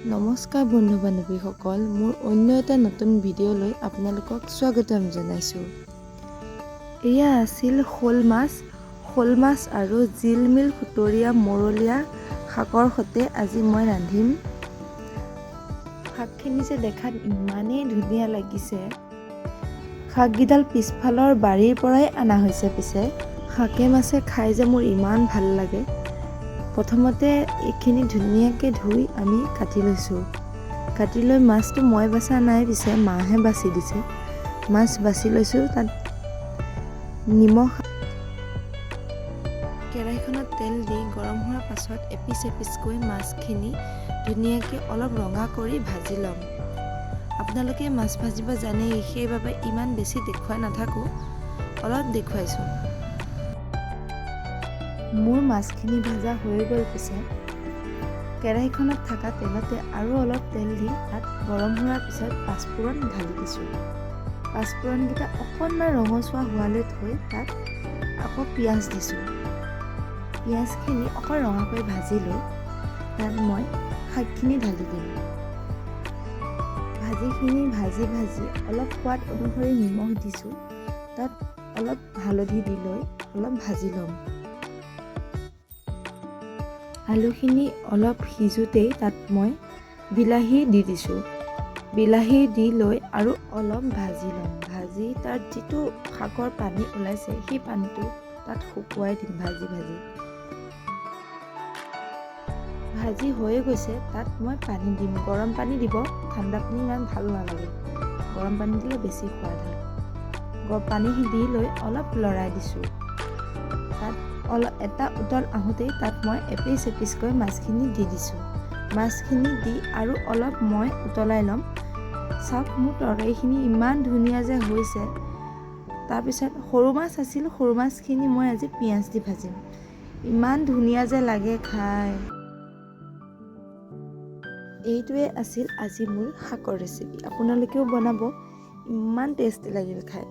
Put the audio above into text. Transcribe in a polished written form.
নমস্কাৰ বন্ধু বান্ধৱীসকল, মোৰ অন্য এটা নতুন ভিডিঅ'লৈ আপোনালোকক স্বাগতম জনাইছোঁ। এয়া আছিল শ'ল মাছ আৰু জিলমিল খুতৰীয়া মৰলীয়া শাকৰ সৈতে আজি মই ৰান্ধিম। শাকখিনি যে দেখাত ইমানেই ধুনীয়া লাগিছে। শাককেইডাল পিছফালৰ বাৰীৰ পৰাই অনা হৈছে। পিছে শাকে মাছে খাই যে মোৰ ইমান ভাল লাগে। প্ৰথমতে এইখিনি ধুনীয়াকৈ ধুই আমি কাটি লৈছোঁ। কাটি লৈ মাছটো মই বাছা নাই, পিছে মাহে বাছি দিছে। মাছ বাছি লৈছোঁ। তাত নিমখ, কেৰাহীখনত তেল দি গৰম হোৱাৰ পাছত এপিচ এপিচকৈ মাছখিনি ধুনীয়াকৈ অলপ ৰঙা কৰি ভাজি ল'ম। আপোনালোকে মাছ ভাজিব জানেই, সেইবাবে ইমান বেছি দেখুৱাই নাথাকোঁ, অলপ দেখুৱাইছোঁ। মোৰ মাছখিনি ভাজা হৈ গ'ল। পিছে কেৰাহীখনত থকা তেলতে আৰু অলপ তেল দি তাত গৰম হোৱাৰ পিছত পাঁচফোৰণ ঢালি দিছোঁ। পাঁচফোৰণকেইটা অকণমান ৰঙচুৱা হোৱালৈ থৈ তাত আকৌ পিঁয়াজ দিছোঁ। পিঁয়াজখিনি অকণ ৰঙাকৈ ভাজি লৈ তাত মই শাকখিনি ঢালি দিম। ভাজি অলপ সোৱাদ অনুসৰি নিমখ দিছোঁ। তাত অলপ হালধি দি লৈ অলপ ভাজি ল'ম। আলুখিনি অলপ সিজোতেই তাত মই বিলাহী দি দিছোঁ। বিলাহী দি লৈ আৰু অলপ ভাজি ল'ম। ভাজি তাত যিটো শাকৰ পানী ওলাইছে সেই পানীটো তাত শুকুৱাই দিম। ভাজি হৈ গৈছে, তাত মই পানী দিম। গৰম পানী দিব, ঠাণ্ডা পানী ইমান ভাল নালাগে। গৰম পানী দিলে বেছি সোৱাদ হয়। পানী দি লৈ অলপ লৰাই দিছোঁ। তাত এটা উতল আহোঁতেই তাত মই এপিচ এপিচকৈ মাছখিনি দি দিছোঁ। মাছখিনি দি আৰু অলপ মই উতলাই ল'ম। চাওক, মোৰ তৰকাৰীখিনি ইমান ধুনীয়া যে হৈছে। তাৰপিছত সৰু মাছ আছিল, সৰু মাছখিনি মই আজি পিঁয়াজ দি ভাজিম। ইমান ধুনীয়া যে লাগে খাই। এইটোৱে আছিল আজি মোৰ শাকৰ ৰেচিপি। আপোনালোকেও বনাব, ইমান টেষ্টি লাগিল খাই।